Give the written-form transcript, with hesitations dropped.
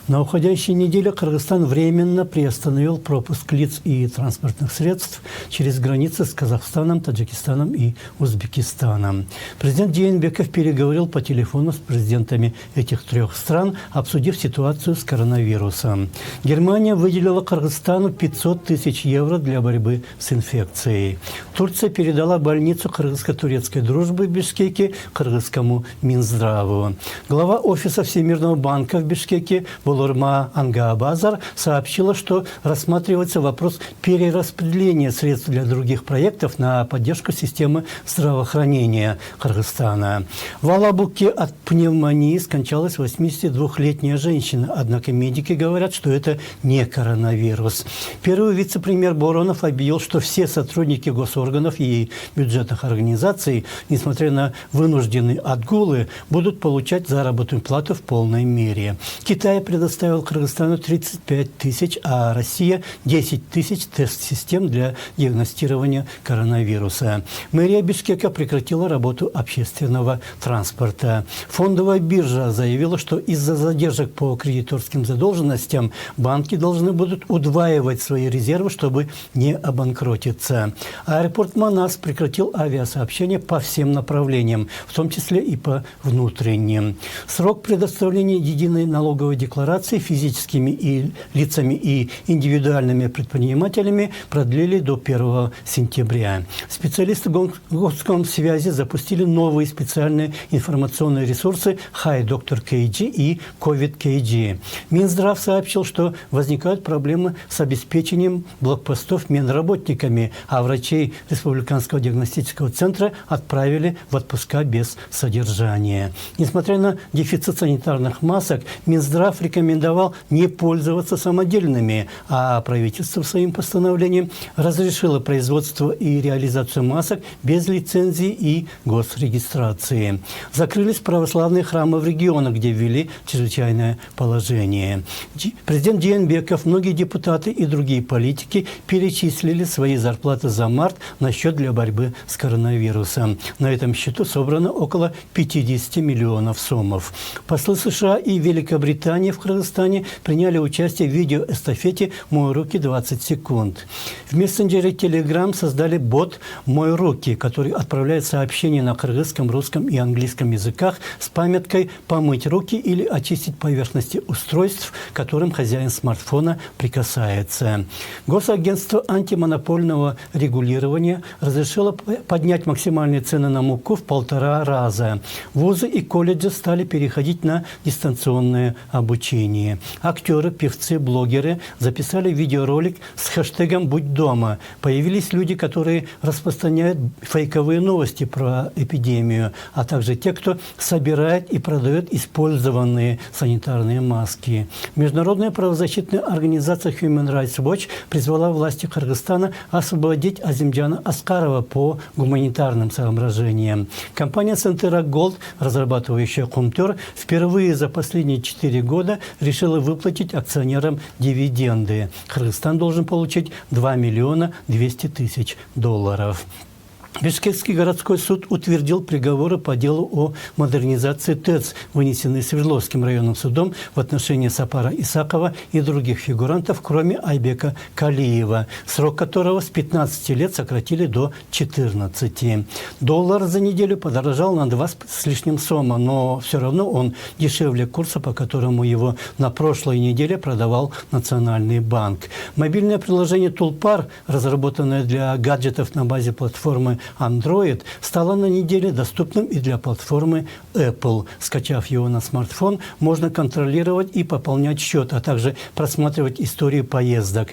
На уходящей неделе Кыргызстан временно приостановил пропуск лиц и транспортных средств через границы с Казахстаном, Таджикистаном и Узбекистаном. Президент Жээнбеков переговорил по телефону с президентами этих трех стран, обсудив ситуацию с коронавирусом. Германия выделила Кыргызстану 500 тысяч евро для борьбы с инфекцией. Турция передала больницу кыргызско-турецкой дружбы в Бишкеке кыргызскому Минздраву. Глава офиса Всемирного банка в Бишкеке Булурма Ангаабазар сообщила, что рассматривается вопрос перераспределения средств для других проектов на поддержку системы здравоохранения Кыргызстана. В Алабуке от пневмонии скончалась 82-летняя женщина, однако медики говорят, что это не коронавирус. Первый вице-премьер Боронов объявил, что все сотрудники госорганов и бюджетных организаций, несмотря на вынужденные отгулы, будут получать заработную плату в полной мере. Китай предоставил Кыргызстану 35 тысяч, а Россия – 10 тысяч тест-систем для диагностирования коронавируса. Мэрия Бишкека прекратила работу общественного транспорта. Фондовая биржа заявила, что из-за задержек по кредиторским задолженностям банки должны будут удваивать свои резервы, чтобы не обанкротиться. Аэропорт Манас прекратил авиасообщение по всем направлениям, в том числе и по внутренним. Срок предоставления единой налоговой декларации физическими лицами и индивидуальными предпринимателями продлили до 1 сентября. Специалисты Госкомсвязи запустили новые специальные информационные ресурсы «Хай-Доктор КГ» и «Ковид КГ». Минздрав сообщил, что возникают проблемы с обеспечением блокпостов медработниками, а врачей Республиканского диагностического центра отправили в отпуска без содержания. Несмотря на дефицит санитарных масок, Минздрав рекомендовал не пользоваться самодельными, а правительство своим постановлением разрешило производство и реализацию масок без лицензии и госрегистрации. Закрылись православные храмы в регионах, где ввели чрезвычайное положение. Президент Жээнбеков, многие депутаты и другие политики перечислили свои зарплаты за март на счет для борьбы с коронавирусом. На этом счету собрано около 50 миллионов сомов. Послы США и Великобритании в Кыргызстане приняли участие в видеоэстафете «Мой руки 20 секунд». В мессенджере Telegram создали бот «Мой руки», который отправляет сообщения на кыргызском, русском и английском языках с памяткой «помыть руки» или очистить поверхности устройств, к которым хозяин смартфона прикасается. Госагентство антимонопольного регулирования разрешило поднять максимальные цены на муку в 1,5 раза. Вузы и колледжи стали переходить на дистанционное обучение. Актеры, певцы, блогеры записали видеоролик с хэштегом «Будь дома». Появились люди, которые распространяют фейковые новости про эпидемию, а также те, кто собирает и продает использованные санитарные маски. Международная правозащитная организация Human Rights Watch призвала власти Кыргызстана освободить Азимджана Аскарова по гуманитарным соображениям. Компания Centera Gold, разрабатывающая Кумтер, впервые за последние 4 года решила выплатить акционерам дивиденды. Кыргызстан должен получить 2 миллиона 200 тысяч долларов. Бишкекский городской суд утвердил приговоры по делу о модернизации ТЭЦ, вынесенные Свердловским районным судом в отношении Сапара Исакова и других фигурантов, кроме Айбека Калиева, срок которого с 15 лет сократили до 14. Доллар за неделю подорожал на 2 с лишним сома, но все равно он дешевле курса, по которому его на прошлой неделе продавал Национальный банк. Мобильное приложение Тулпар, разработанное для гаджетов на базе платформы Android, стало на неделе доступным и для платформы Apple. Скачав его на смартфон, можно контролировать и пополнять счет, а также просматривать историю поездок.